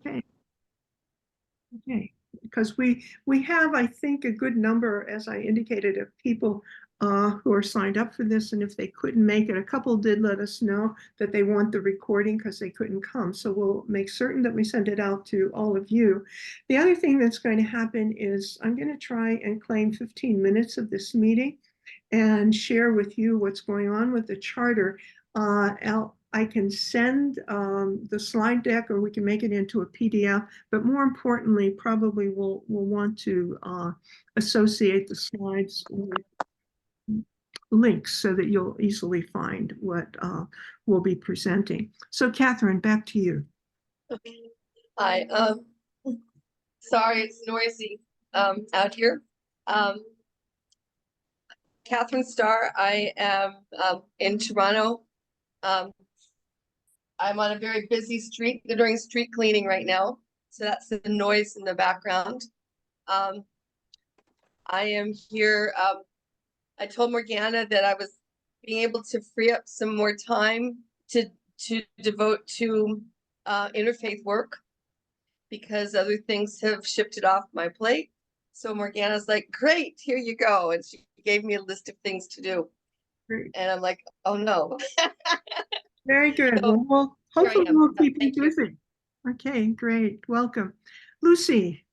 Okay. Okay. Because we have, I think, a good number, as I indicated, of people who are signed up for this. And if they couldn't make it, a couple did let us know that they want the recording because they couldn't come. So we'll make certain that we send it out to all of you. The other thing that's going to happen is I'm going to try and claim 15 minutes of this meeting and share with you what's going on with the charter. I can send the slide deck, or we can make it into a PDF, but more importantly, probably we'll want to associate the slides with links so that you'll easily find what we'll be presenting. So Catherine, back to you. Hi, sorry, it's noisy out here. Catherine Starr, I am in Toronto. I'm on a very busy street. They're doing street cleaning right now, so that's the noise in the background. I am here. I told Morgana that I was being able to free up some more time to devote to interfaith work, because other things have shifted off my plate. So Morgana's like, great, here you go. And she gave me a list of things to do. Great. And I'm like, oh no. Very good. So, well, hopefully we'll keep you busy. Okay, great. Welcome. Lucy.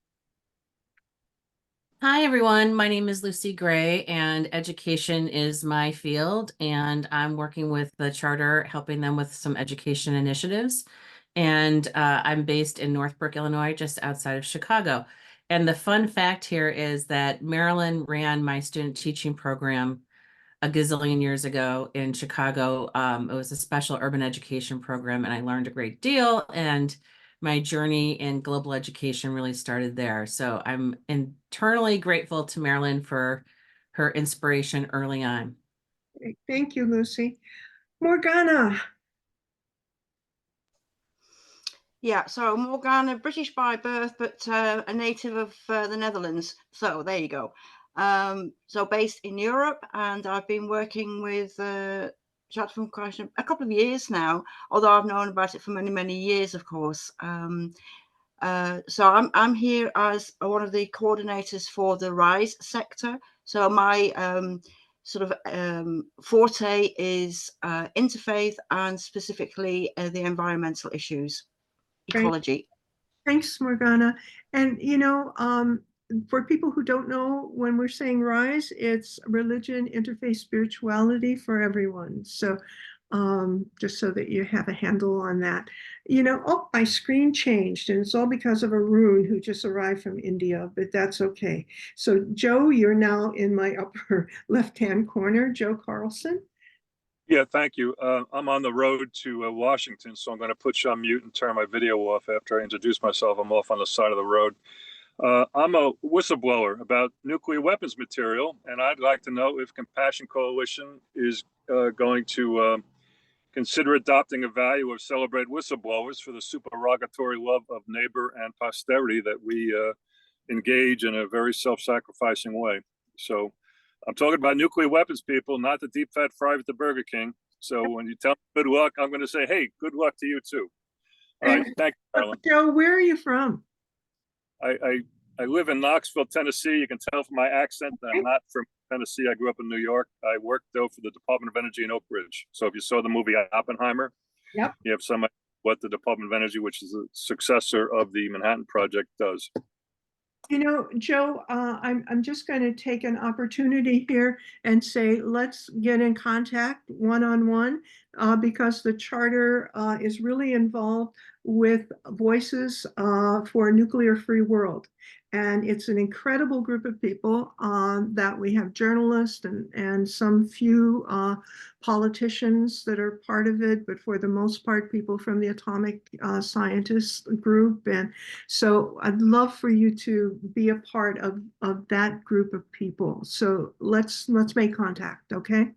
Hi, everyone. My name is Lucy Gray, and education is my field, and I'm working with the charter, helping them with some education initiatives. And I'm based in Northbrook, Illinois, just outside of Chicago. And the fun fact here is that Marilyn ran my student teaching program a gazillion years ago in Chicago. It was a special urban education program, and I learned a great deal. And my journey in global education really started there. So I'm internally grateful to Marilyn for her inspiration early on. Great. Thank you, Lucy. Morgana. Yeah, so Morgana, British by birth, but a native of the Netherlands. So there you go. So based in Europe, and I've been working with Charter for Compassion a couple of years now, although I've known about it for many, many years, of course. So I'm here as one of the coordinators for the RISE sector. So my sort of forte is interfaith, and specifically the environmental issues. Ecology. Thanks, Morgana. And for people who don't know, when we're saying RISE, it's religion, interfaith, spirituality for everyone. So just so that you have a handle on that. Oh, my screen changed, and it's all because of Arun, who just arrived from India, but that's okay. So Joe, you're now in my upper left-hand corner, Joe Carlson. Yeah, thank you. I'm on the road to Washington, so I'm going to put you on mute and turn my video off after I introduce myself. I'm off on the side of the road. I'm a whistleblower about nuclear weapons material, and I'd like to know if Compassion Coalition is going to consider adopting a value of celebrate whistleblowers for the supererogatory love of neighbor and posterity that we engage in a very self-sacrificing way. So I'm talking about nuclear weapons, people, not the deep fat fry at the Burger King. So when you tell me good luck, I'm going to say, hey, good luck to you too. All right, thank you, Carolyn. Joe, where are you from? I live in Knoxville, Tennessee. You can tell from my accent that I'm not from Tennessee. I grew up in New York. I worked though for the Department of Energy in Oak Ridge. So if you saw the movie Oppenheimer, yep, you have some idea what the Department of Energy, which is the successor of the Manhattan Project, does. Joe, I'm just going to take an opportunity here and say, let's get in contact one-on-one because the charter is really involved with Voices for a Nuclear-Free World. And it's an incredible group of people that we have journalists and some few politicians that are part of it, but for the most part, people from the atomic scientists group. And so I'd love for you to be a part of that group of people. So let's make contact, okay?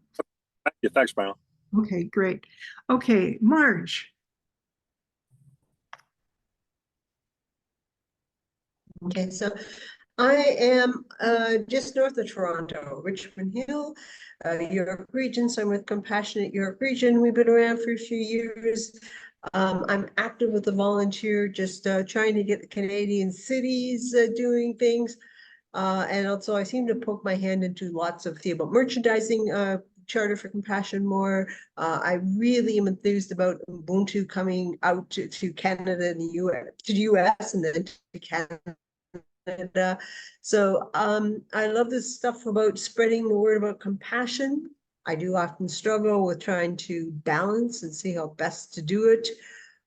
Yeah, thanks, Marilyn. Okay, great. Okay, Marge. Okay, so I am just north of Toronto, Richmond Hill, Europe region. So I'm with Compassionate Europe region. We've been around for a few years. I'm active with the volunteer, just trying to get the Canadian cities doing things. And also I seem to poke my hand into lots of about merchandising, Charter for Compassion more. I really am enthused about Ubuntu coming out to Canada and the US, to the US and then to Canada. So I love this stuff about spreading the word about compassion. I do often struggle with trying to balance and see how best to do it.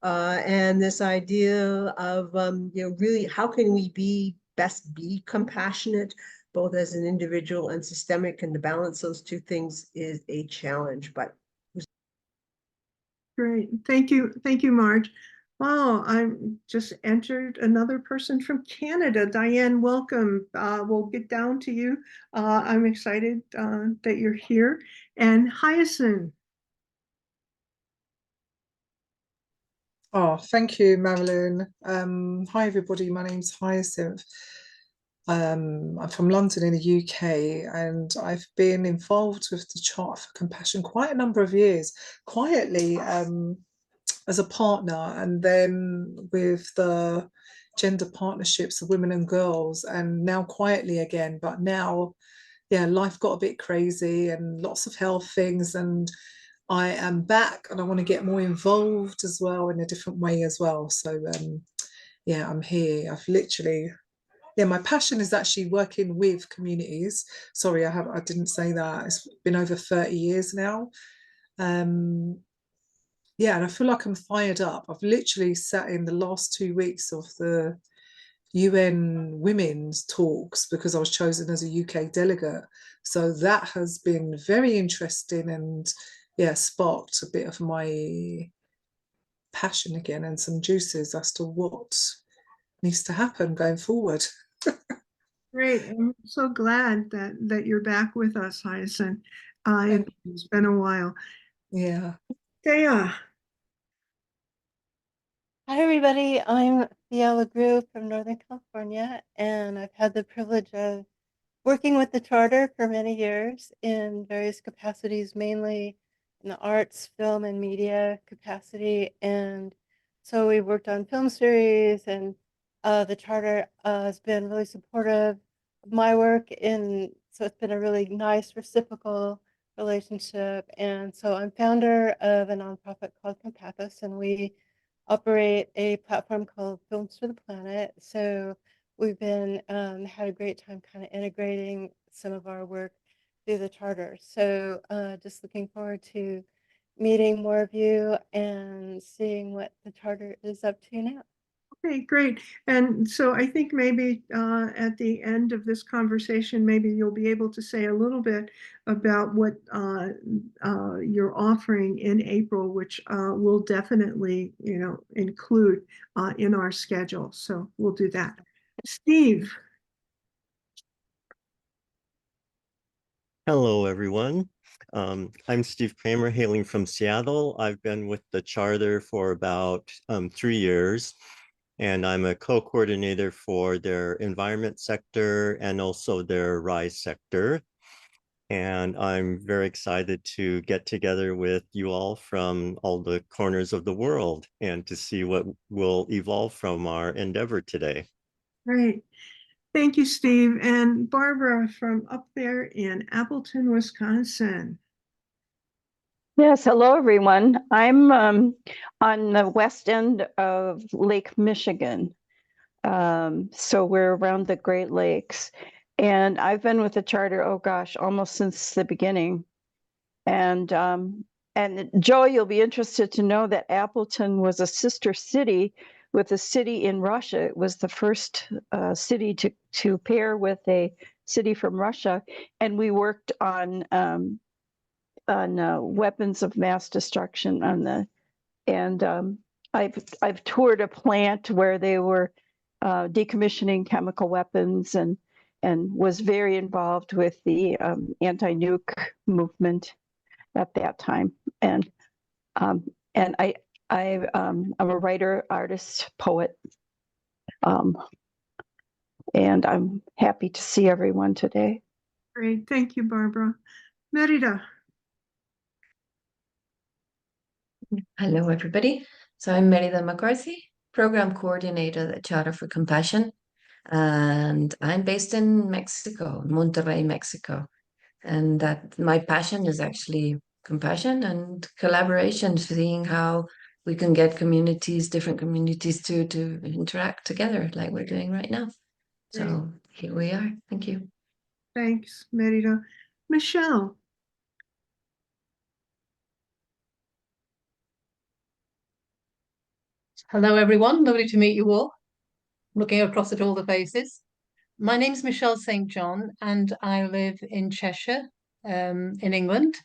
And this idea of, really, how can we best be compassionate, both as an individual and systemic, and to balance those two things is a challenge, but. Great. Thank you. Thank you, Marge. Wow, I'm just entered another person from Canada. Diane, welcome. We'll get down to you. I'm excited that you're here. And Hyacinth. Oh, thank you, Marilyn. Hi, everybody. My name's Hyacinth. I'm from London in the UK, and I've been involved with the Charter for Compassion quite a number of years, quietly as a partner, and then with the gender partnerships of women and girls, and now quietly again. But now, yeah, life got a bit crazy and lots of health things, and I am back and I want to get more involved as well in a different way as well. So yeah, I'm here. I've literally, yeah, my passion is actually working with communities. Sorry, I didn't say that. It's been over 30 years now. Yeah, and I feel like I'm fired up. I've literally sat in the last 2 weeks of the UN Women's talks because I was chosen as a UK delegate. So that has been very interesting and, yeah, sparked a bit of my passion again and some juices as to what needs to happen going forward. Great. I'm so glad that you're back with us, Hyacinth. It's been a while. Yeah. Thea. Hi, everybody. I'm Thea LaGrue from Northern California, and I've had the privilege of working with the Charter for many years in various capacities, mainly in the arts, film, and media capacity. And so we worked on film series, and the Charter has been really supportive of my work. So it's been a really nice reciprocal relationship. And so I'm founder of a nonprofit called Compathos, and we operate a platform called Films for the Planet. So we've been had a great time kind of integrating some of our work through the Charter. So just looking forward to meeting more of you and seeing what the Charter is up to now. Okay, great. And so I think maybe at the end of this conversation, maybe you'll be able to say a little bit about what you're offering in April, which we'll definitely, include in our schedule. So we'll do that. Steve. Hello, everyone. I'm Steve Kramer, hailing from Seattle. I've been with the Charter for about 3 years, and I'm a co-coordinator for their environment sector and also their RISE sector. And I'm very excited to get together with you all from all the corners of the world and to see what will evolve from our endeavor today. Great. Thank you, Steve. And Barbara from up there in Appleton, Wisconsin. Yes, hello everyone. I'm on the west end of Lake Michigan. So we're around the Great Lakes. And I've been with the Charter, oh gosh, almost since the beginning. And Joe, you'll be interested to know that Appleton was a sister city with a city in Russia. It was the first city to pair with a city from Russia. And we worked on weapons of mass destruction I've toured a plant where they were decommissioning chemical weapons and was very involved with the anti-nuke movement at that time. And I'm a writer, artist, poet, and I'm happy to see everyone today. Great, thank you, Barbara. Merida. Hello, everybody. So I'm Merida McCarthy, Program Coordinator at Charter for Compassion, and I'm based in Mexico, Monterrey, Mexico. And that my passion is actually compassion and collaboration, seeing how we can get communities, different communities to interact together like we're doing right now. So here we are. Thank you. Thanks, Merida. Michelle. Hello, everyone. Lovely to meet you all. Looking across at all the faces. My name's Michelle St. John, and I live in Cheshire, in England.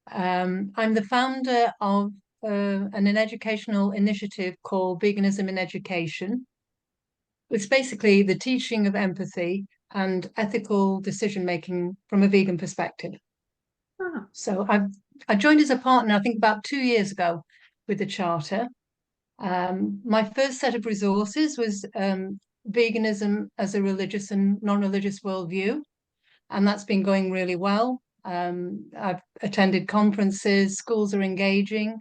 I'm the founder of an educational initiative called Veganism in Education. It's basically the teaching of empathy and ethical decision-making from a vegan perspective. Ah, So I joined as a partner, I think about 2 years ago with the Charter. My first set of resources was veganism as a religious and non-religious worldview, and that's been going really well. I've attended conferences, schools are engaging,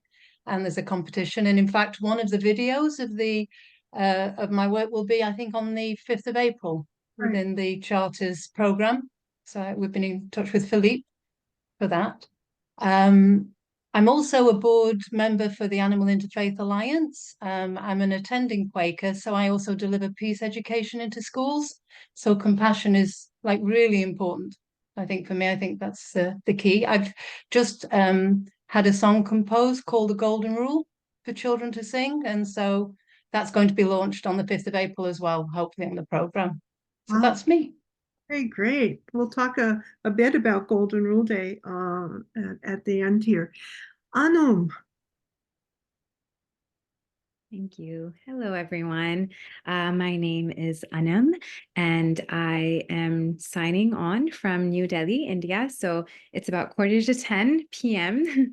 and there's a competition. And in fact, one of the videos of my work will be, I think, on the 5th of April Right. within the Charter's program. So we've been in touch with Philippe for that. I'm also a board member for the Animal Interfaith Alliance. I'm an attending Quaker, so I also deliver peace education into schools. So compassion is like really important, I think, for me. I think that's the key. I've just had a song composed called The Golden Rule for children to sing. And so that's going to be launched on the 5th of April as well, hopefully on the program. So Wow. that's me. okay, great. We'll talk a bit about Golden Rule Day at the end here. Anum. Thank you. Hello, everyone. My name is Anam, and I am signing on from New Delhi, India. So it's about 9:45 p.m.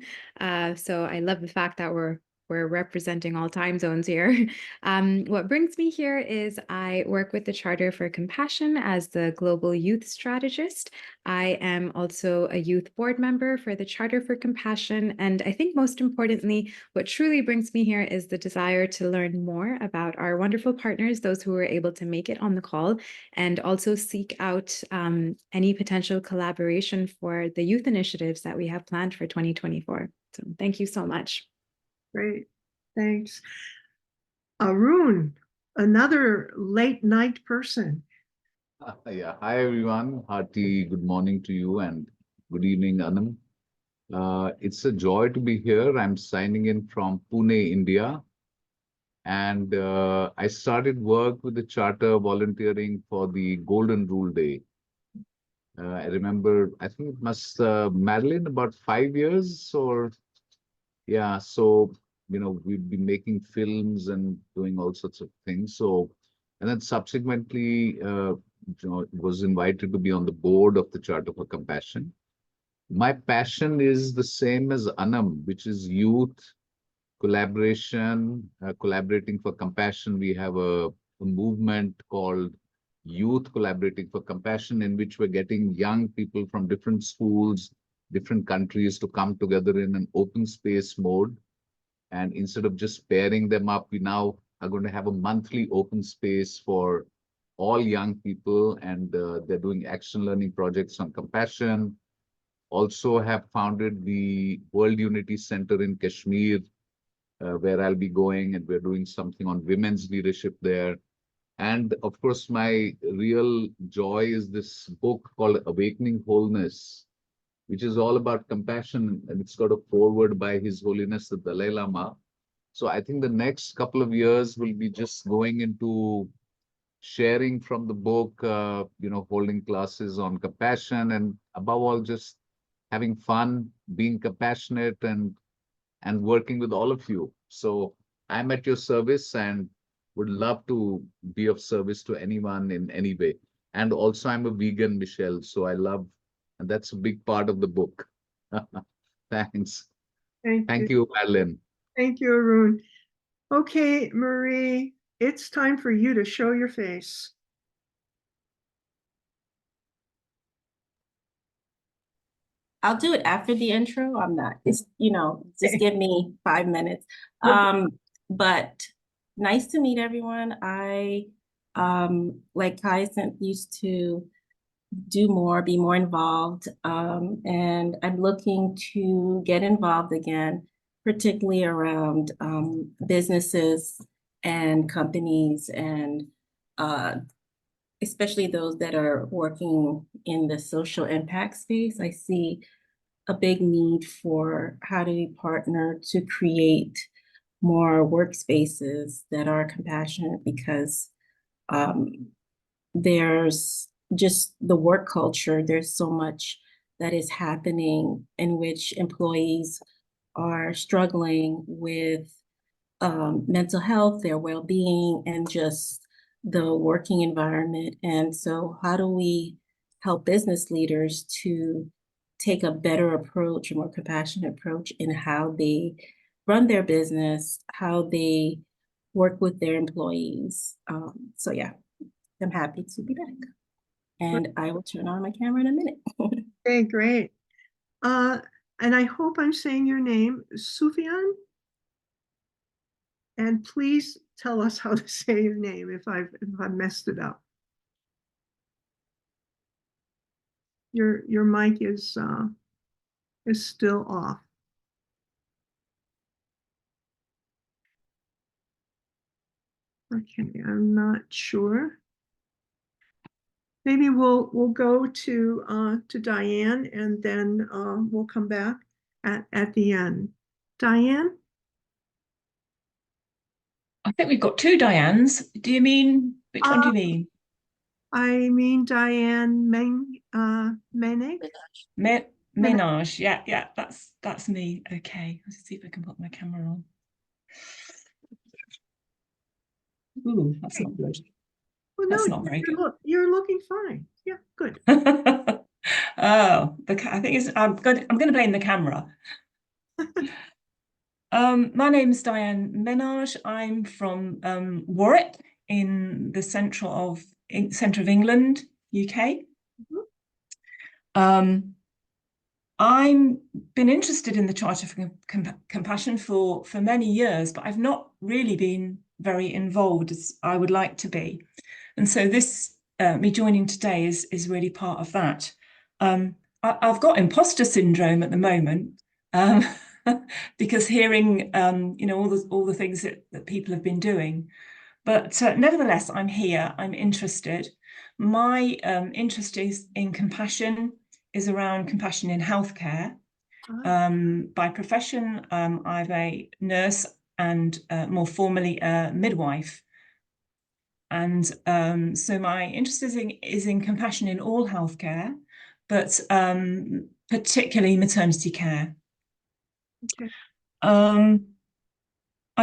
So I love the fact that we're representing all time zones here. What brings me here is I work with the Charter for Compassion as the Global Youth Strategist. I am also a youth board member for the Charter for Compassion. And I think most importantly, what truly brings me here is the desire to learn more about our wonderful partners, those who were able to make it on the call, and also seek out any potential collaboration for the youth initiatives that we have planned for 2024. So thank you so much. Great, thanks. Arun, another late night person. Yeah, hi everyone. Hearty good morning to you and good evening, Anam. It's a joy to be here. I'm signing in from Pune, India. And I started work with the Charter volunteering for the Golden Rule Day. I remember, I think it must, Madeline, about 5 years or, yeah, so, you know, we've been making films and doing all sorts of things. So, and then subsequently, was invited to be on the board of the Charter for Compassion. My passion is the same as Anam, which is youth, collaboration, collaborating for compassion. We have a movement called Youth Collaborating for Compassion, in which we're getting young people from different schools, different countries to come together in an open space mode. And instead of just pairing them up, we now are going to have a monthly open space for all young people, and they're doing action learning projects on compassion. Also have founded the World Unity Center in Kashmir, where I'll be going, and we're doing something on women's leadership there. And of course, my real joy is this book called Awakening Wholeness, which is all about compassion, and it's got a foreword by His Holiness the Dalai Lama. So I think the next couple of years will be just going into sharing from the book, you know, holding classes on compassion, and above all, just having fun, being compassionate, and working with all of you. So I'm at your service and would love to be of service to anyone in any way. And also I'm a vegan, Michelle, so I love, and that's a big part of the book. Thanks. Thank you, Madeline. Thank you, Arun. Okay, Marie, it's time for you to show your face. I'll do it after the intro. I'm not, it's, you know, just give me 5 minutes. But nice to meet everyone. I, like Hyacinth, used to do more, be more involved. And I'm looking to get involved again, particularly around businesses and companies and especially those that are working in the social impact space. I see a big need for how do we partner to create more workspaces that are compassionate, because there's just the work culture, there's so much that is happening in which employees are struggling with mental health, their well-being, and just the working environment. And so how do we help business leaders to take a better approach, a more compassionate approach in how they run their business, how they work with their employees? So yeah, I'm happy to be back. And I will turn on my camera in a minute. Okay, great. And I hope I'm saying your name, Sufyan. And please tell us how to say your name if I've messed it up. Your mic is still off. Okay, I'm not sure. Maybe we'll go to Diane, and then we'll come back at the end. Diane? I think we've got two Dianes. Do you mean, which one do you mean? I mean Diane Menig. Menage. Yeah, that's me. Okay, let's see if I can put my camera on. Ooh, that's not good. Well, That's no, not very good. You're looking fine. Yeah, good. Oh, I think it's I'm going to blame the camera. My name is Diane Menage. I'm from Warwick in the centre of England, UK. I've been interested in the Charter for Compassion for many years, but I've not really been very involved as I would like to be. And so this, me joining today is really part of that. I've got imposter syndrome at the moment, because hearing, all the things that people have been doing. But nevertheless, I'm here, I'm interested. My interest is in compassion, is around compassion in healthcare. By profession, I'm a nurse and more formally a midwife. And so my interest is in compassion in all healthcare, but particularly maternity care. Okay. I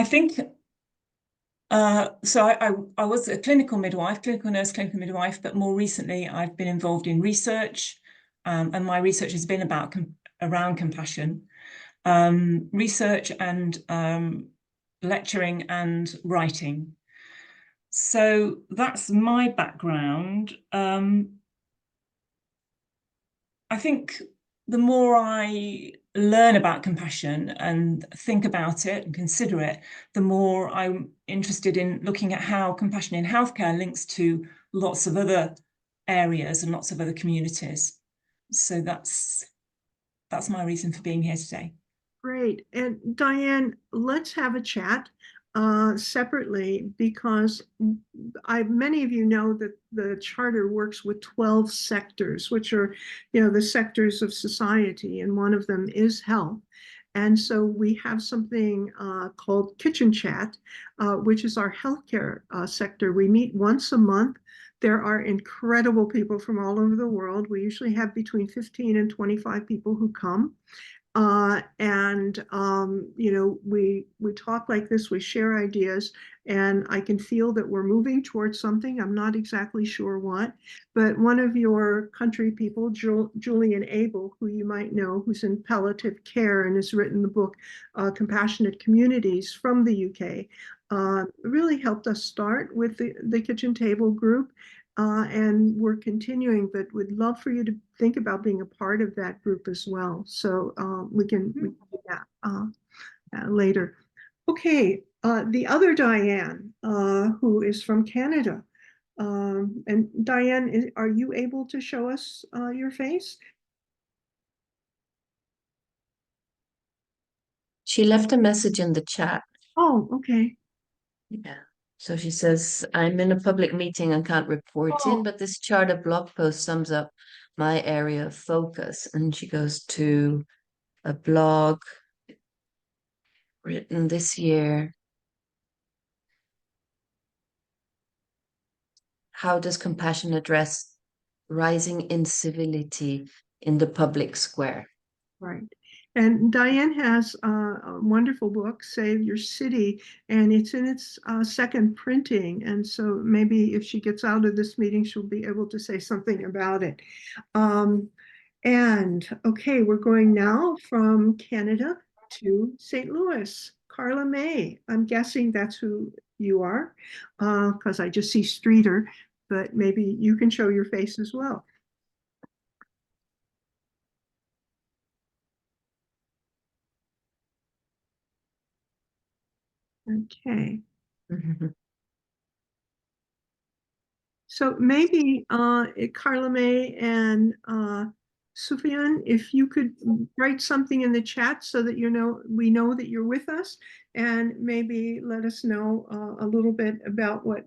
think, so I was a clinical midwife, clinical nurse, clinical midwife, but more recently I've been involved in research, and my research has been around compassion, research and lecturing and writing. So that's my background. I think the more I learn about compassion and think about it and consider it, the more I'm interested in looking at how compassion in healthcare links to lots of other areas and lots of other communities. So that's my reason for being here today. Great. And Diane, let's have a chat separately, because many of you know that the Charter works with 12 sectors, which are, the sectors of society, and one of them is health. And so we have something called Kitchen Chat, which is our healthcare sector. We meet once a month. There are incredible people from all over the world. We usually have between 15 and 25 people who come. We talk like this, we share ideas, and I can feel that we're moving towards something. I'm not exactly sure what, but one of your country people, Julian Abel, who you might know, who's in palliative care and has written the book Compassionate Communities from the UK, really helped us start with the kitchen table group. And we're continuing, but we'd love for you to think about being a part of that group as well. So we can do that later. Okay, the other Diane, who is from Canada. And Diane, are you able to show us your face? She left a message in the chat. Oh, okay. Yeah. So she says, I'm in a public meeting and can't report Oh. in, but this charter blog post sums up my area of focus. And she goes to a blog written this year. How does compassion address rising incivility in the public square? Right. And Diane has a wonderful book, Save Your City, and it's in its second printing. And so maybe if she gets out of this meeting, she'll be able to say something about it. And okay, we're going now from Canada to St. Louis. Carla May, I'm guessing that's who you are, because I just see Streeter, but maybe you can show your face as well. Okay. So maybe Carla May and Sufyan, if you could write something in the chat so that we know that you're with us, and maybe let us know a little bit about what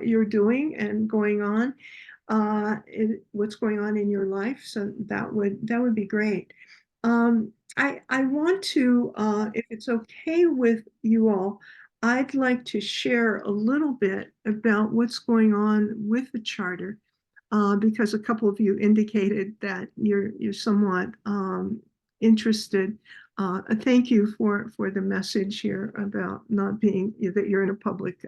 you're doing and going on, what's going on in your life. So that would be great. I want to, if it's okay with you all, I'd like to share a little bit about what's going on with the charter, because a couple of you indicated that you're somewhat interested. Thank you for the message here about not being that you're in a public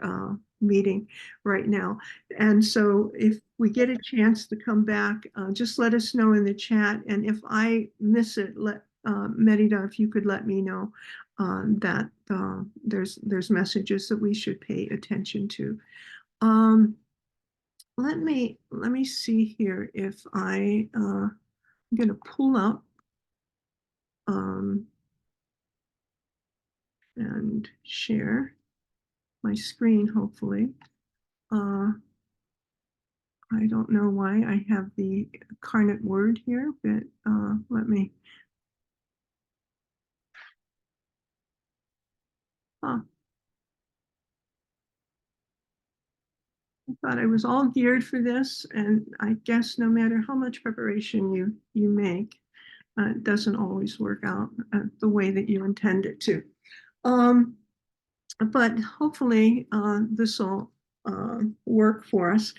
meeting right now. And so if we get a chance to come back, just let us know in the chat. And if I miss it, Merida, if you could let me know that there's messages that we should pay attention to. Let me see here if I'm going to pull up and share my screen, hopefully. I don't know why I have the incarnate word here, but let me. I thought I was all geared for this, and I guess no matter how much preparation you make, it doesn't always work out the way that you intend it to. But hopefully this will work for us.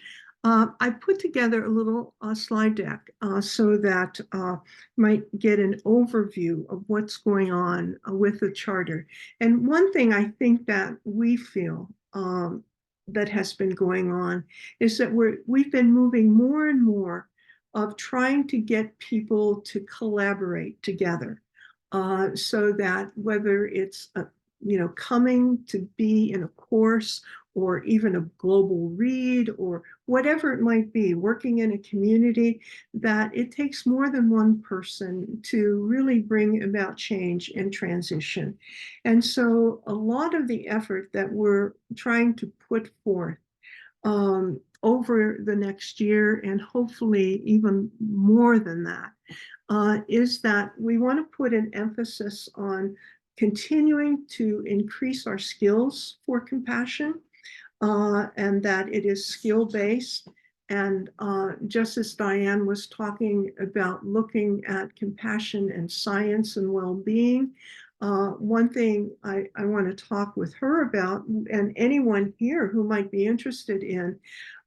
I put together a little slide deck so that you might get an overview of what's going on with the charter. And one thing I think that we feel that has been going on is that we've been moving more and more of trying to get people to collaborate together, so that whether it's coming to be in a course or even a global read or whatever it might be, working in a community, that it takes more than one person to really bring about change and transition. And so a lot of the effort that we're trying to put forth over the next year, and hopefully even more than that, is that we want to put an emphasis on continuing to increase our skills for compassion, and that it is skill-based. And just as Diane was talking about looking at compassion and science and well-being, one thing I want to talk with her about, and anyone here who might be interested in,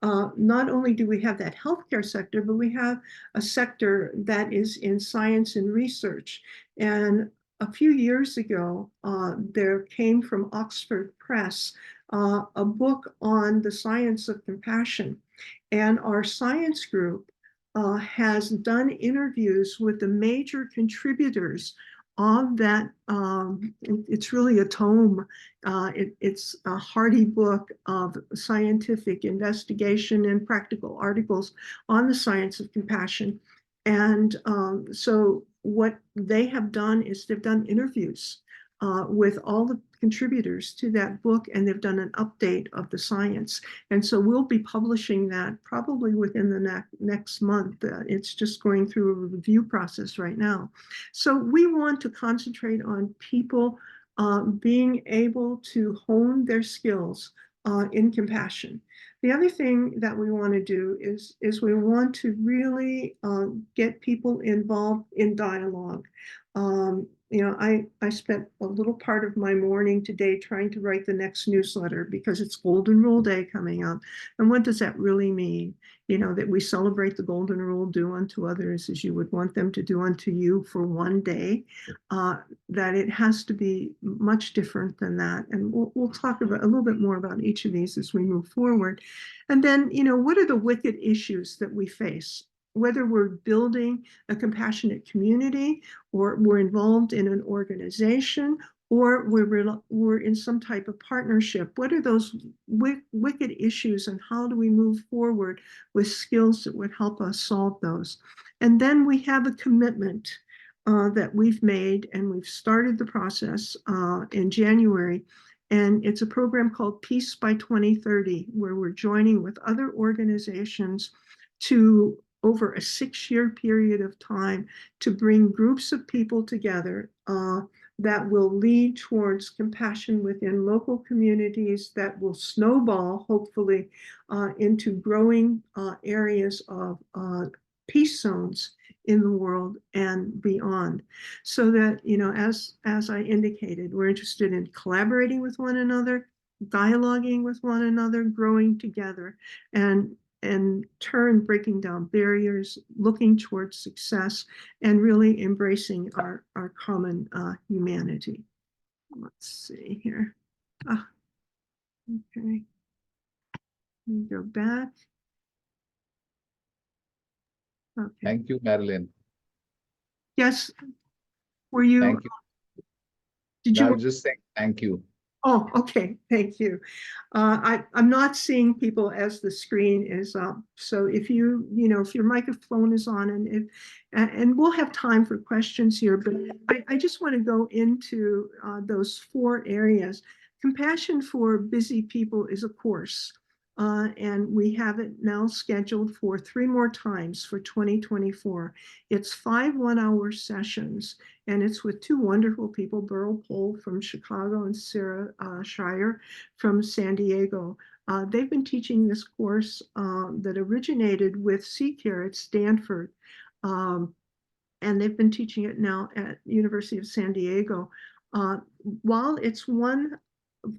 not only do we have that healthcare sector, but we have a sector that is in science and research. And a few years ago, there came from Oxford Press a book on the science of compassion. And our science group has done interviews with the major contributors of that. It's really a tome. It's a hearty book of scientific investigation and practical articles on the science of compassion. And so what they have done is they've done interviews with all the contributors to that book, and they've done an update of the science. And so we'll be publishing that probably within the next month. It's just going through a review process right now. So we want to concentrate on people being able to hone their skills in compassion. The other thing that we want to do is we want to really get people involved in dialogue. You know, I spent a little part of my morning today trying to write the next newsletter because it's Golden Rule Day coming up. And what does that really mean? You know, that we celebrate the Golden Rule, do unto others as you would want them to do unto you for one day, that it has to be much different than that. And we'll talk about a little bit more about each of these as we move forward. And then, you know, what are the wicked issues that we face? Whether we're building a compassionate community, or we're involved in an organization, or we're in some type of partnership, what are those wicked issues, and how do we move forward with skills that would help us solve those? And then we have a commitment that we've made, and we've started the process in January. And it's a program called Peace by 2030, where we're joining with other organizations to, over a 6-year period of time, to bring groups of people together that will lead towards compassion within local communities, that will snowball, hopefully, into growing areas of peace zones in the world and beyond. So that, you know, as I indicated, we're interested in collaborating with one another, dialoguing with one another, growing together, and in turn breaking down barriers, looking towards success, and really embracing our common humanity. Let's see here. Okay. Let me go back. Okay. Thank you, Marilyn. Yes. Were you? Thank you. Did No, you? I was just saying thank you. Oh, okay. Thank you. I'm not seeing people as the screen is up. So if you know, if your microphone is on, and we'll have time for questions here, but I just want to go into those 4 areas. Compassion for Busy People is a course. And we have it now scheduled for 3 more times for 2024. It's 5 one-hour sessions, and it's with 2 wonderful people, Burl Pohl from Chicago and Sarah Shire from San Diego. They've been teaching this course that originated with CCARE at Stanford. And they've been teaching it now at University of San Diego. While it's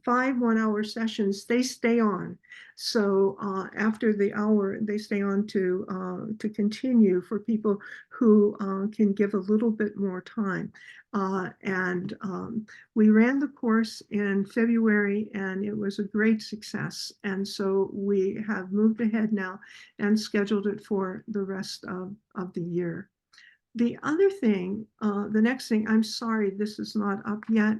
5 one-hour sessions, they stay on. So after the hour, they stay on to continue for people who can give a little bit more time. We ran the course in February, and it was a great success. And so we have moved ahead now and scheduled it for the rest of the year. The other thing, the next thing, I'm sorry, this is not up yet,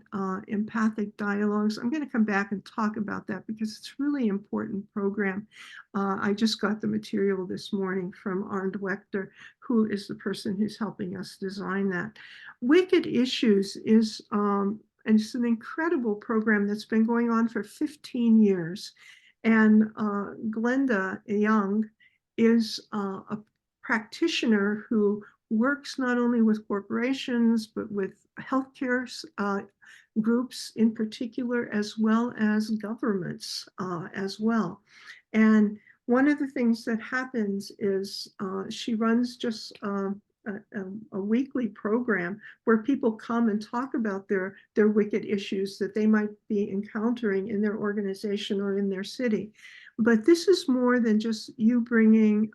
empathic dialogues. I'm going to come back and talk about that because it's really important program. I just got the material this morning from Arndt Wechter, who is the person who's helping us design that. Wicked Issues is and it's an incredible program that's been going on for 15 years. And Glenda Young is a practitioner who works not only with corporations, but with healthcare groups in particular, as well as governments as well. And one of the things that happens is she runs just a weekly program where people come and talk about their wicked issues that they might be encountering in their organization or in their city. But this is more than just you bringing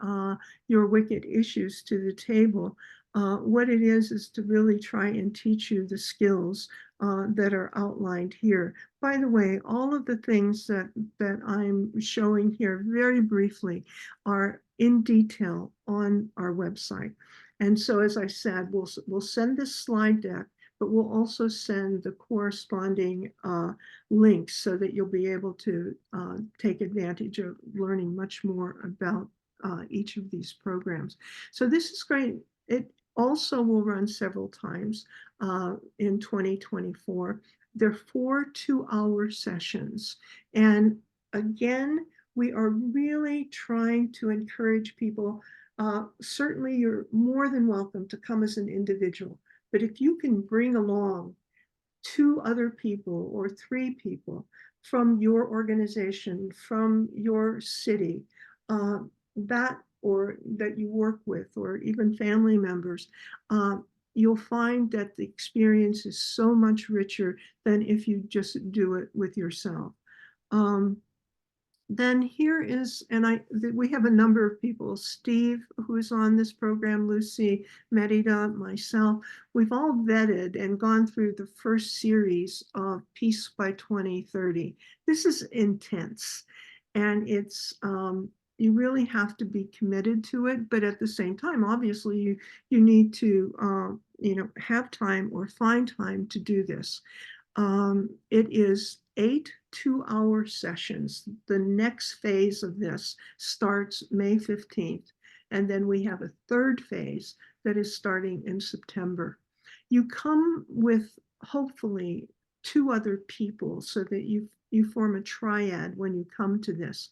your wicked issues to the table. What it is to really try and teach you the skills that are outlined here. By the way, all of the things that I'm showing here very briefly are in detail on our website. And so, as I said, we'll send this slide deck, but we'll also send the corresponding links so that you'll be able to take advantage of learning much more about each of these programs. So this is great. also will run several times in 2024. They're 4 2-hour sessions. And again, we are really trying to encourage people. Certainly, you're more than welcome to come as an individual, but if you can bring along 2 other people or 3 people from your organization, from your city, that you work with, or even family members, you'll find that the experience is so much richer than if you just do it with yourself. Then here is, we have a number of people, Steve, who's on this program, Lucy, Merida, myself. We've all vetted and gone through the first series of Peace by 2030. This is intense, and it's, you really have to be committed to it, but at the same time, obviously, you need to, have time or find time to do this. It is 8 2-hour sessions. The next phase of this starts May 15th, and then we have a third phase that is starting in September. You come with hopefully 2 other people so that you form a triad when you come to this.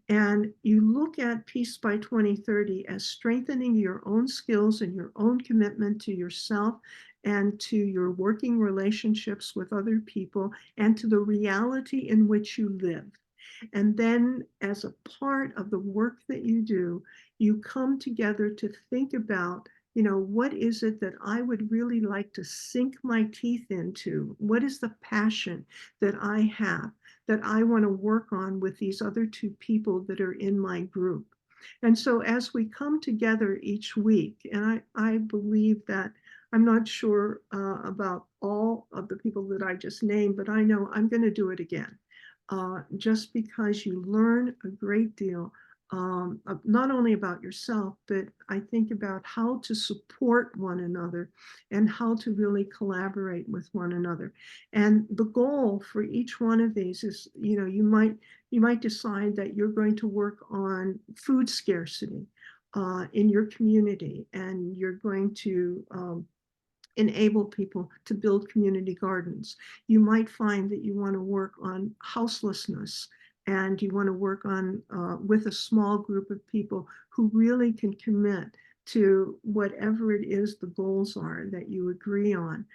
And you look at Peace by 2030 as strengthening your own skills and your own commitment to yourself and to your working relationships with other people and to the reality in which you live. And then, as a part of the work that you do, you come together to think about, what is it that I would really like to sink my teeth into? What is the passion that I have that I want to work on with these other 2 people that are in my group? And so as we come together each week, and I believe that, I'm not sure about all of the people that I just named, but I know I'm going to do it again, just because you learn a great deal, not only about yourself, but I think about how to support one another and how to really collaborate with one another. And the goal for each one of these is, you might decide that you're going to work on food scarcity in your community, and you're going to enable people to build community gardens. You might find that you want to work on houselessness, and you want to work on with a small group of people who really can commit to whatever it is the goals are that you agree on.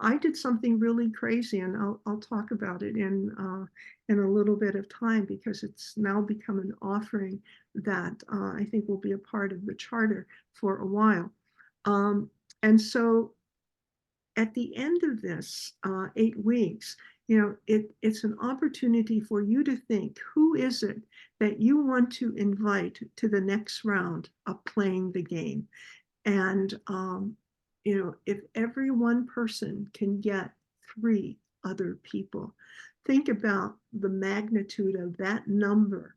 I did something really crazy, and I'll talk about it in a little bit of time, because it's now become an offering that I think will be a part of the charter for a while. And so at the end of this 8 weeks, it's an opportunity for you to think, who is it that you want to invite to the next round of playing the game? And, if every one person can get 3 other people, think about the magnitude of that number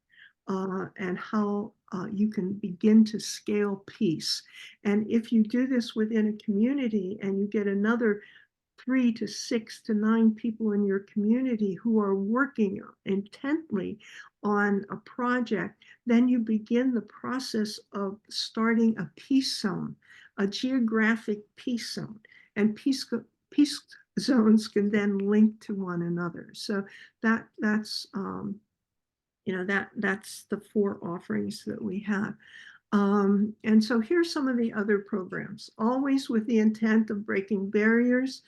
and how you can begin to scale peace. And if you do this within a community and you get another 3 to 6 to 9 people in your community who are working intently on a project, then you begin the process of starting a peace zone, a geographic peace zone. And peace zones can then link to one another. So that's the 4 offerings that we have. And so here's some of the other programs, always with the intent of breaking barriers,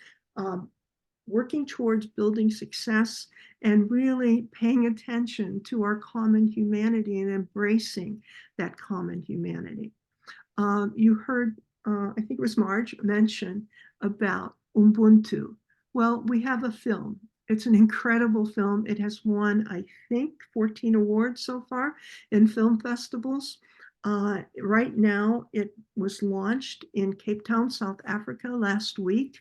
working towards building success, and really paying attention to our common humanity and embracing that common humanity. You heard, I think it was Marge, mention about Ubuntu. Well, we have a film. It's an incredible film. It has won, I think, 14 awards so far in film festivals. Right now, it was launched in Cape Town, South Africa last week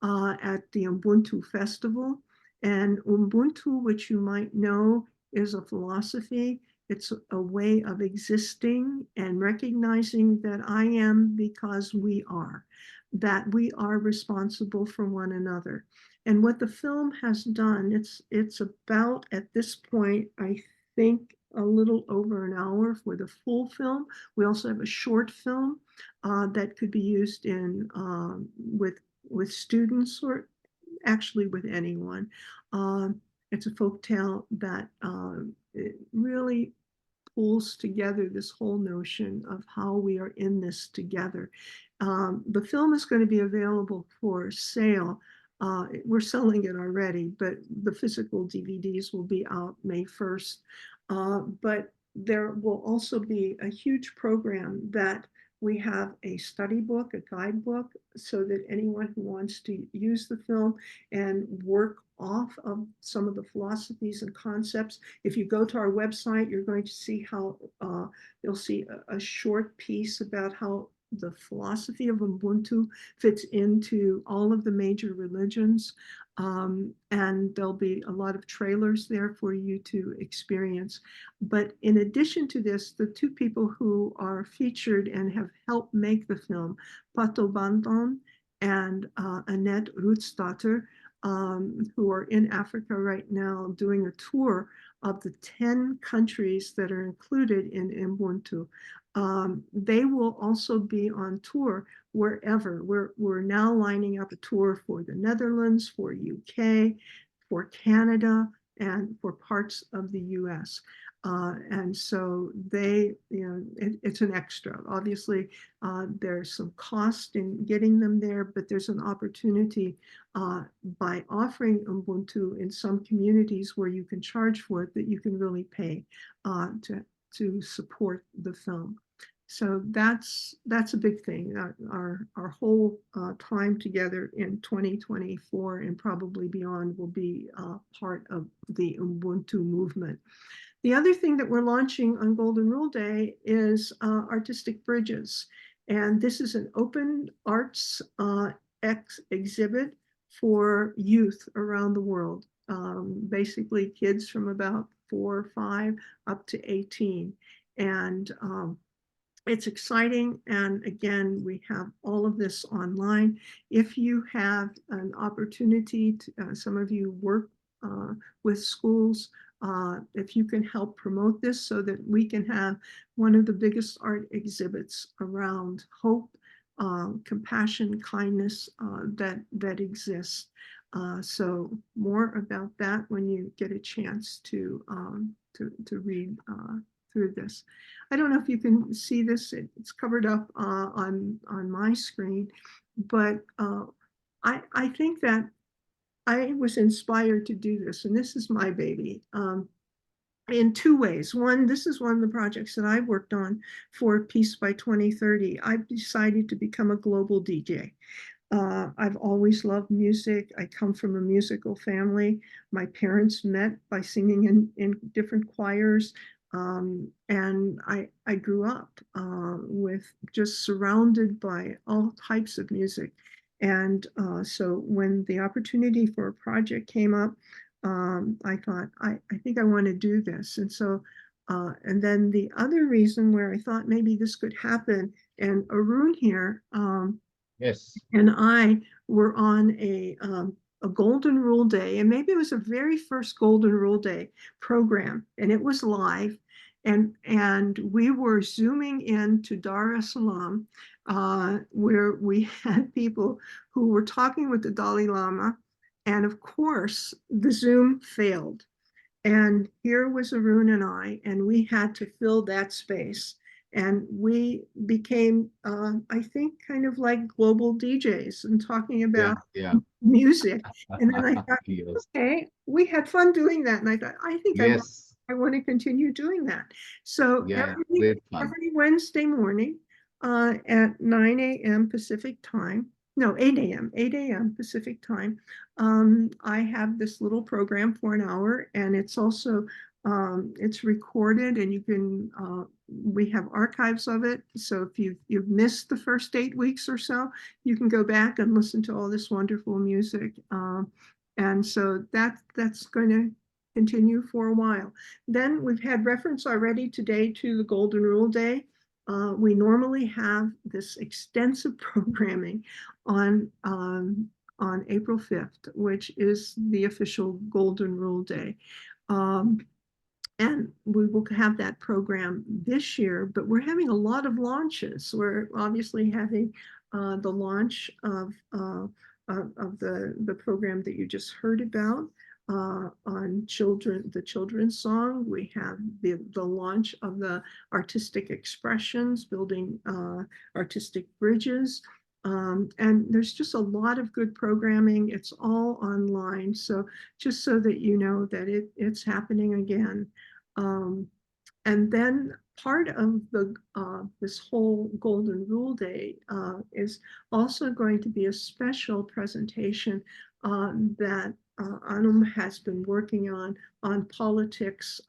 at the Ubuntu Festival. And Ubuntu, which you might know, is a philosophy. It's a way of existing and recognizing that I am because we are, that we are responsible for one another. And what the film has done, it's about, at this point, I think, a little over an hour for the full film. We also have a short film that could be used in with students or actually with anyone. It's a folktale that it really pulls together this whole notion of how we are in this together. The film is going to be available for sale. We're selling it already, but the physical DVDs will be out May 1st. But there will also be a huge program that we have a study book, a guidebook, so that anyone who wants to use the film and work off of some of the philosophies and concepts. If you go to our website, you're going to see how you'll see a short piece about how the philosophy of Ubuntu fits into all of the major religions. And there'll be a lot of trailers there for you to experience. But in addition to this, the two people who are featured and have helped make the film, Pato Bandon and Annette Rutsdatter, who are in Africa right now doing a tour of the 10 countries that are included in Ubuntu. They will also be on tour wherever. We're now lining up a tour for the Netherlands, for UK, for Canada, and for parts of the US. And so it's an extra. Obviously, there's some cost in getting them there, but there's an opportunity by offering Ubuntu in some communities where you can charge for it, that you can really pay to support the film. So that's a big thing. Our whole time together in 2024 and probably beyond will be part of the Ubuntu movement. The other thing that we're launching on Golden Rule Day is Artistic Bridges. And this is an open arts exhibit for youth around the world. Basically kids from about 4 or 5 up to 18. And it's exciting. And again, we have all of this online. If you have an opportunity to, some of you work with schools, if you can help promote this so that we can have one of the biggest art exhibits around hope, compassion, kindness that exists. So more about that when you get a chance to read through this. I don't know if you can see this. It's covered up on my screen, but I think that I was inspired to do this, and this is my baby, in 2 ways. One, this is one of the projects that I worked on for Peace by 2030. I've decided to become a global DJ. I've always loved music. I come from a musical family. My parents met by singing in different choirs. And I grew up with just surrounded by all types of music. And so when the opportunity for a project came up, I thought, I think I want to do this. And so, and then the other reason where I thought maybe this could happen, and Arun here, yes, and I were on a Golden Rule Day, and maybe it was the very first Golden Rule Day program, and it was live, and we were zooming into Dar es Salaam, where we had people who were talking with the Dalai Lama, and of course the Zoom failed, and here was Arun and I, and we had to fill that space. And we became, I think, kind of like global DJs and talking about music. And then I thought, yes. okay, we had fun doing that. And I thought, I think Yes. I want to continue doing that. So great fun. every Wednesday morning at 9 a.m. Pacific time, no, 8 a.m. Pacific time, I have this little program for an hour, and it's also it's recorded, and you can we have archives of it. So if you've missed the first 8 weeks or so, you can go back and listen to all this wonderful music. And so that's going to continue for a while. Then we've had reference already today to the Golden Rule Day. We normally have this extensive programming on April 5th, which is the official Golden Rule Day. And we will have that program this year, but we're having a lot of launches. We're obviously having the launch of the program that you just heard about on the children's song. We have the launch of the artistic expressions, building artistic bridges. And there's just a lot of good programming. It's all online. So just so that you know that it's happening again. And then part of the this whole Golden Rule Day is also going to be a special presentation that Anum has been working on politics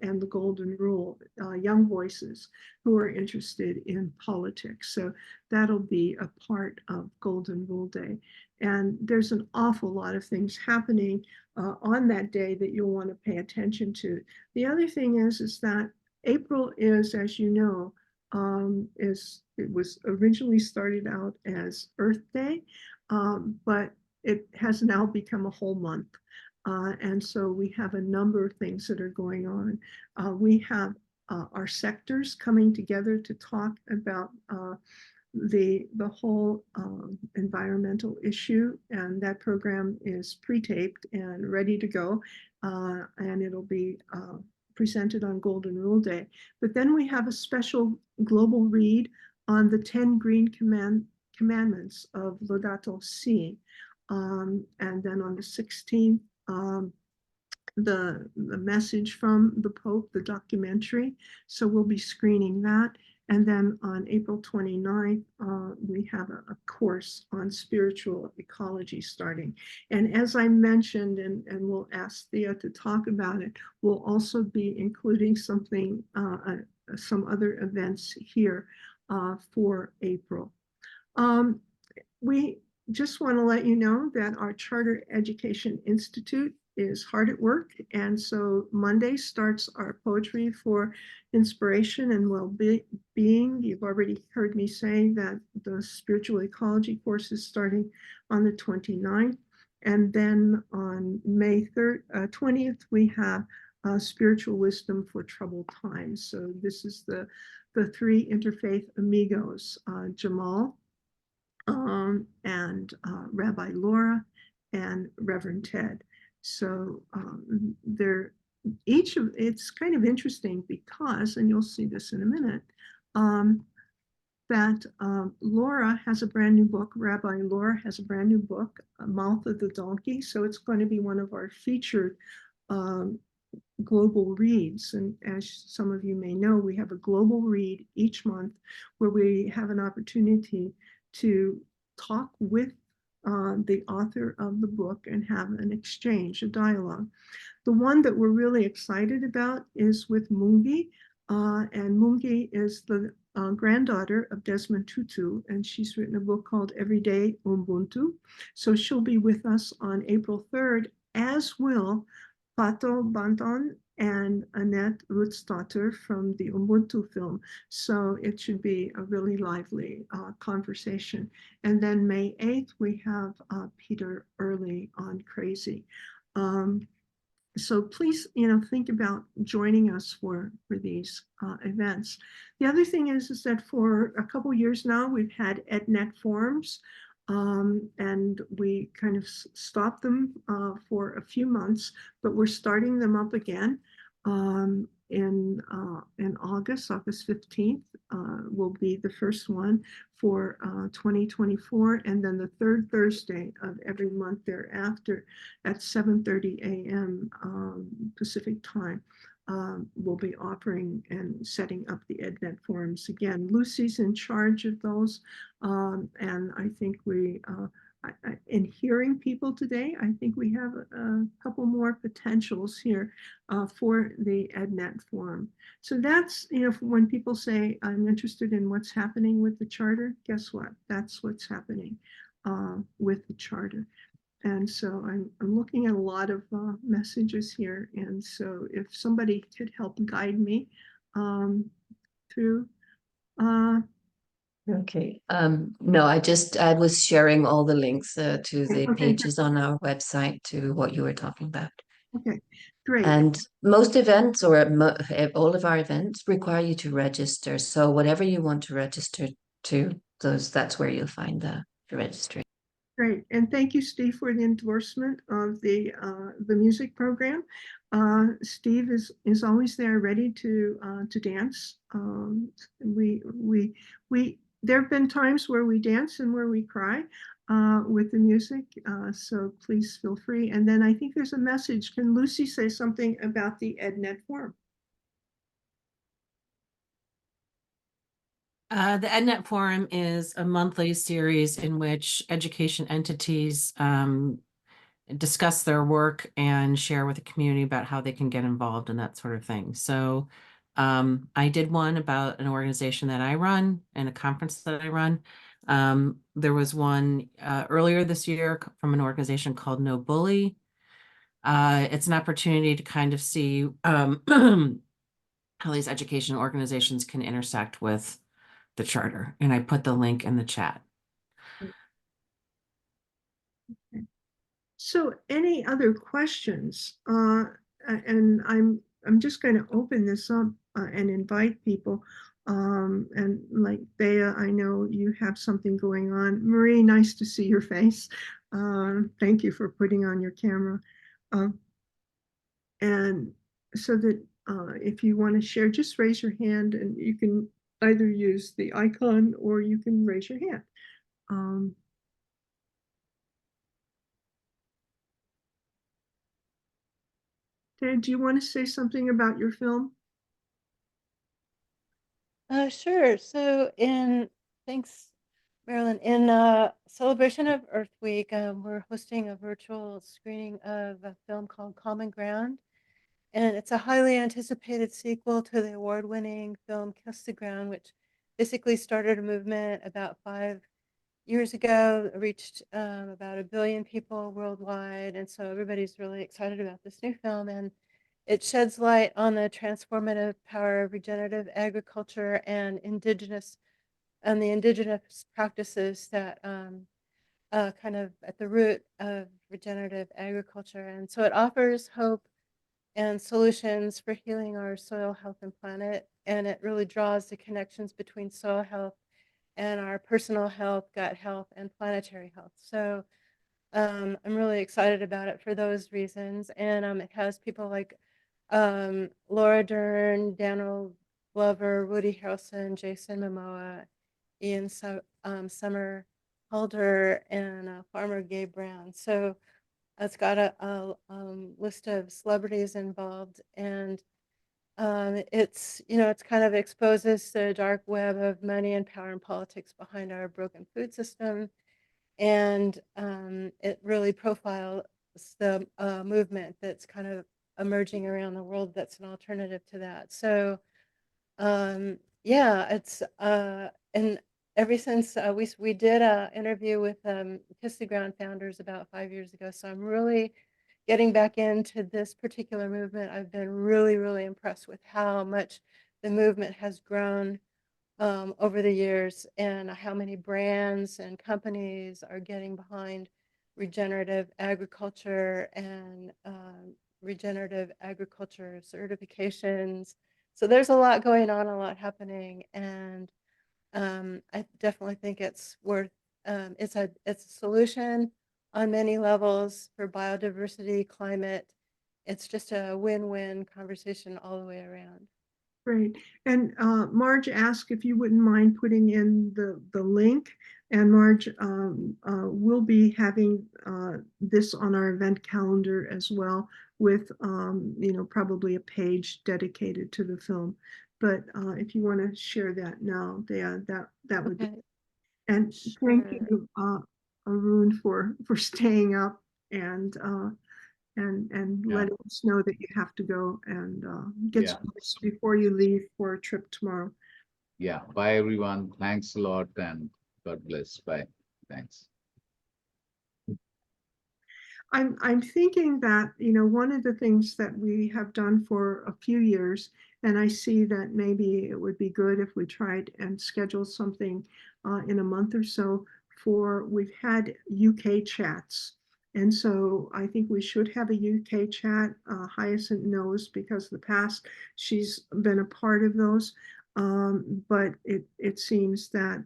and the Golden Rule, young voices who are interested in politics. So that'll be a part of Golden Rule Day. And there's an awful lot of things happening on that day that you'll want to pay attention to. The other thing is that April is, as you know, it was originally started out as Earth Day, but it has now become a whole month. And so we have a number of things that are going on. We have our sectors coming together to talk about the whole environmental issue, and that program is pre-taped and ready to go, and it'll be presented on Golden Rule Day. But then we have a special global read on the 10 Green Commandments of Laudato Si. And then on the 16th, the message from the Pope, the documentary. So we'll be screening that. And then on April 29th, we have a course on spiritual ecology starting. And as I mentioned, and we'll ask Thea to talk about it, we'll also be including something, some other events here for April. We just want to let you know that our Charter Education Institute is hard at work. And so Monday starts our Poetry for Inspiration and Well-Being. You've already heard me say that the spiritual ecology course is starting on the 29th. And then on May 20th, we have Spiritual Wisdom for Troubled Times. So this is the three interfaith amigos, Jamal, and Rabbi Laura and Reverend Ted. So it's kind of interesting because, and you'll see this in a minute, that Laura has a brand new book, Rabbi Laura has a brand new book, Mouth of the Donkey. So it's going to be one of our featured global reads. And as some of you may know, we have a global read each month where we have an opportunity to talk with the author of the book and have an exchange, a dialogue. The one that we're really excited about is with Mungi, and Mungi is the granddaughter of Desmond Tutu, and she's written a book called Everyday Ubuntu. So she'll be with us on April 3rd, as will Pato Banton and Annette Rutsdotter from the Ubuntu film. So it should be a really lively conversation. And then May 8th, we have Peter Early on Crazy. So please, think about joining us for these events. The other thing is that for a couple years now, we've had EdNet forums, and we kind of stopped them for a few months, but we're starting them up again in August 15th will be the first one for 2024, and then the third Thursday of every month thereafter at 7:30 a.m. Pacific time. We'll be offering and setting up the EdNet forums again. Lucy's in charge of those, and I think in hearing people today, I think we have a couple more potentials here for the EdNet forum. So that's, when people say, I'm interested in what's happening with the charter, guess what? That's what's happening with the charter. And so I'm looking at a lot of messages here. And so if somebody could help guide me through. Okay. No, I was sharing all the links to the pages on our website to what you were talking about. Okay. Great. And most events or all of our events require you to register. So whatever you want to register to, that's where you'll find the registry. Great. And thank you, Steve, for the endorsement of the music program. Steve is always there ready to dance. There have been times where we dance and where we cry with the music. So please feel free. And then I think there's a message. Can Lucy say something about the EdNet forum? The EdNet Forum is a monthly series in which education entities discuss their work and share with the community about how they can get involved and that sort of thing. So I did one about an organization that I run and a conference that I run. There was one earlier this year from an organization called No Bully. It's an opportunity to kind of see how these education organizations can intersect with the charter, and I put the link in the chat. So any other questions? And I'm just going to open this up and invite people. And like Bea, I know you have something going on. Marie, nice to see your face. Thank you for putting on your camera. And so that if you want to share, just raise your hand, and you can either use the icon or you can raise your hand. Dan, do you want to say something about your film? Sure. So thanks, Marilyn. In celebration of Earth Week, we're hosting a virtual screening of a film called Common Ground. And it's a highly anticipated sequel to the award-winning film Kiss the Ground, which basically started a movement about 5 years ago, reached about 1 billion people worldwide. And so everybody's really excited about this new film. And it sheds light on the transformative power of regenerative agriculture and the indigenous practices that kind of at the root of regenerative agriculture. And so it offers hope and solutions for healing our soil health and planet. And it really draws the connections between soil health and our personal health, gut health, and planetary health. So I'm really excited about it for those reasons. And it has people like Laura Dern, Daniel Glover, Woody Harrelson, Jason Momoa, Ian Summer Halder, and farmer Gabe Brown. So it's got a list of celebrities involved, and it's kind of exposes the dark web of money and power and politics behind our broken food system, and it really profiles the movement that's kind of emerging around the world that's an alternative to that. So yeah, it's and ever since we did an interview with Kiss the Ground founders about 5 years ago, so I'm really getting back into this particular movement. I've been really, really impressed with how much the movement has grown over the years, and how many brands and companies are getting behind regenerative agriculture and regenerative agriculture certifications. So there's a lot going on, a lot happening, and I definitely think it's worth. It's a solution on many levels for biodiversity, climate. It's just a win-win conversation all the way around. Great. And Marge asked if you wouldn't mind putting in the link. And Marge will be having this on our event calendar as well, with probably a page dedicated to the film. But if you want to share that now, that would be. And thank you, Arun, for staying up and letting us know that you have to go and get some rest before you leave for a trip tomorrow. Yeah. Bye, everyone. Thanks a lot, and God bless. Bye. Thanks. I'm thinking that, one of the things that we have done for a few years, and I see that maybe it would be good if we tried and schedule something in a month or so we've had UK chats. And so I think we should have a UK chat. Hyacinth knows because in the past she's been a part of those. But it seems that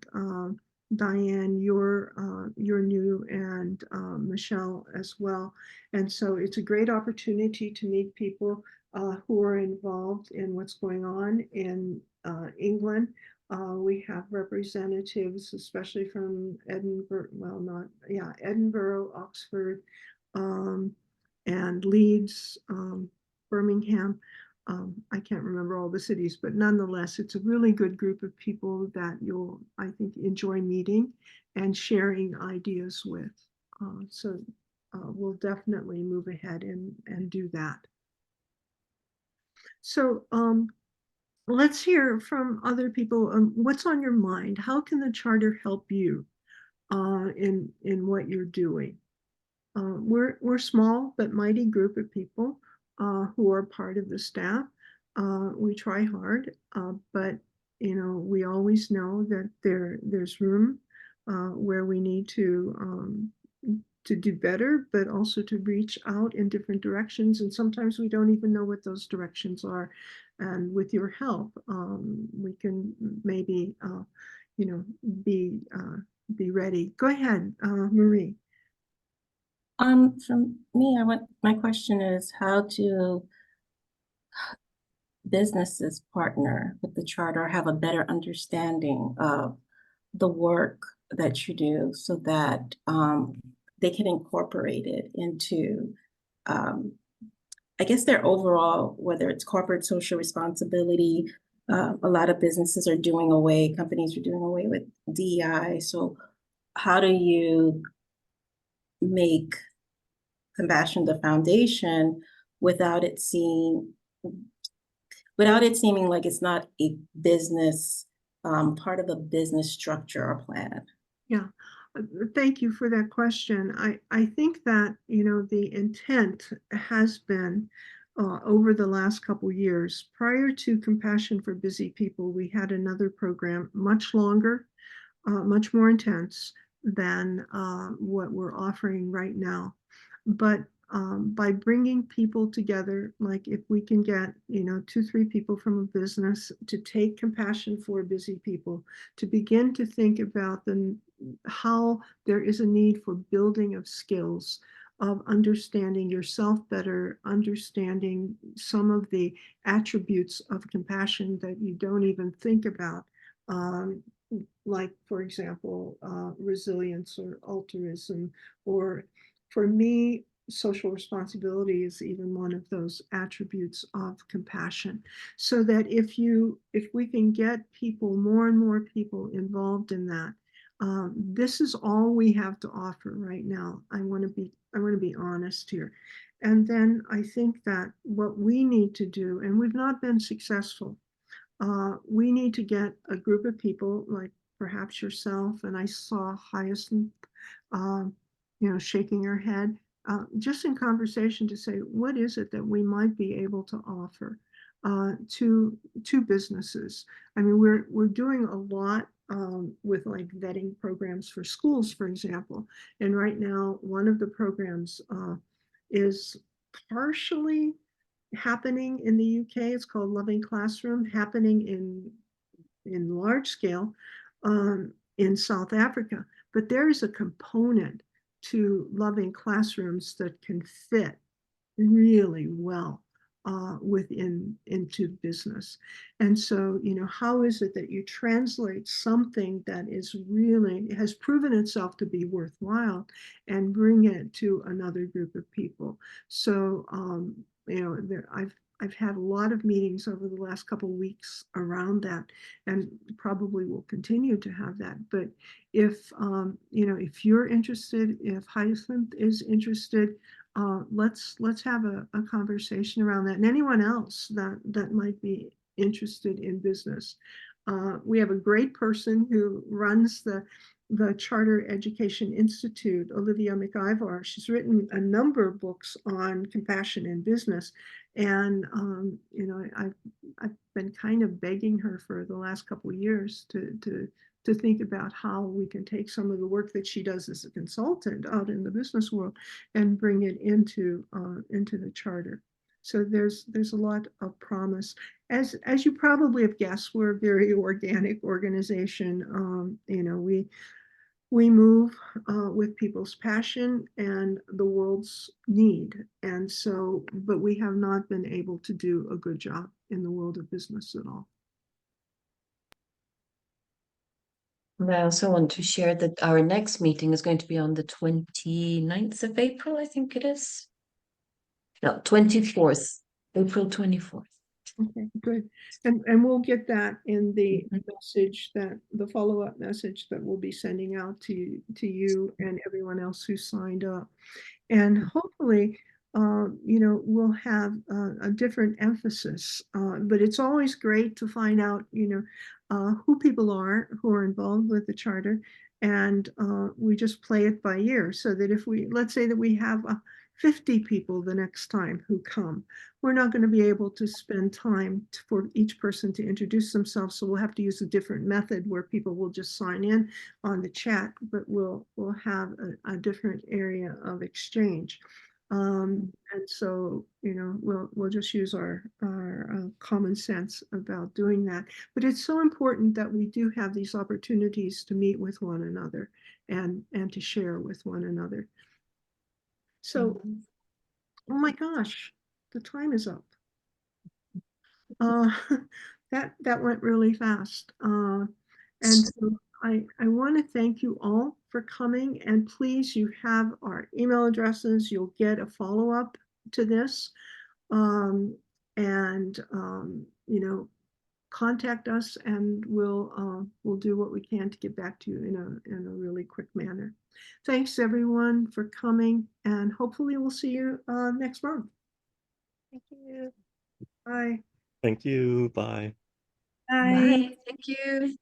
Diane, you're new, and Michelle as well. And so it's a great opportunity to meet people who are involved in what's going on in England. We have representatives, especially from Edinburgh, well, not, yeah, Edinburgh, Oxford, and Leeds, Birmingham. I can't remember all the cities, but nonetheless, it's a really good group of people that you'll, I think, enjoy meeting and sharing ideas with. So we'll definitely move ahead and do that. So let's hear from other people. What's on your mind? How can the charter help you in what you're doing? We're small but mighty group of people who are part of the staff. We try hard, but we always know that there's room where we need to do better, but also to reach out in different directions. And sometimes we don't even know what those directions are. And with your help, we can maybe, be ready. Go ahead, Marie. For me, my question is how do businesses partner with the charter, have a better understanding of the work that you do so that they can incorporate it into, I guess, their overall, whether it's corporate social responsibility. A lot of businesses are companies are doing away with DEI. So how do you make Compassion the foundation without it seeming like it's not a business, part of a business structure or plan? Yeah, thank you for that question. I think that, the intent has been over the last couple years. Prior to Compassion for Busy People, we had another program much longer, much more intense than what we're offering right now. But by bringing people together, like if we can get, 2-3 people from a business to take Compassion for Busy People, to begin to think about how there is a need for building of skills, of understanding yourself better, understanding some of the attributes of compassion that you don't even think about. Like, for example, resilience or altruism, or for me, social responsibility is even one of those attributes of compassion. So that if we can get more and more people involved in that, this is all we have to offer right now. I want to be honest here. And then I think that what we need to do, and we've not been successful, we need to get a group of people like perhaps yourself, and I saw Hyacinth, shaking her head, just in conversation to say, what is it that we might be able to offer to businesses? I mean, we're doing a lot with like vetting programs for schools, for example. And right now, one of the programs is partially happening in the UK. It's called Loving Classroom, happening in large scale in South Africa. But there is a component to Loving Classrooms that can fit really well into business. And so, how is it that you translate something that is really has proven itself to be worthwhile and bring it to another group of people? So, I've had a lot of meetings over the last couple of weeks around that, and probably will continue to have that. But if you're interested, if Hyacinth is interested, let's have a conversation around that, and anyone else that might be interested in business. We have a great person who runs the Charter Education Institute, Olivia McIvor. She's written a number of books on compassion in business. And, I've been kind of begging her for the last couple of years to to think about how we can take some of the work that she does as a consultant out in the business world and bring it into the charter. So there's a lot of promise. As you probably have guessed, we're a very organic organization. You know, we move with people's passion and the world's need. And so, but we have not been able to do a good job in the world of business at all. And I also want to share that our next meeting is going to be on the 29th of April, I think it is. No, 24th, April 24th. Okay, good. And we'll get that in the message, that the follow-up message that we'll be sending out to you and everyone else who signed up. And hopefully, you know, we'll have a different emphasis. But it's always great to find out, you know, who people are who are involved with the charter. And we just play it by ear, so that if let's say that we have 50 people the next time who come, we're not going to be able to spend time for each person to introduce themselves. So we'll have to use a different method where people will just sign in on the chat, but we'll have a different area of exchange. And so, you know, we'll just use our common sense about doing that. But it's so important that we do have these opportunities to meet with one another and to share with one another. So, oh my gosh, the time is up. That went really fast. And so I want to thank you all for coming, and please, you have our email addresses. You'll get a follow-up to this, and you know, contact us, and we'll do what we can to get back to you in a really quick manner. Thanks everyone for coming, and hopefully we'll see you next month. Thank you. Bye. Thank you. Bye. Bye. Thank you.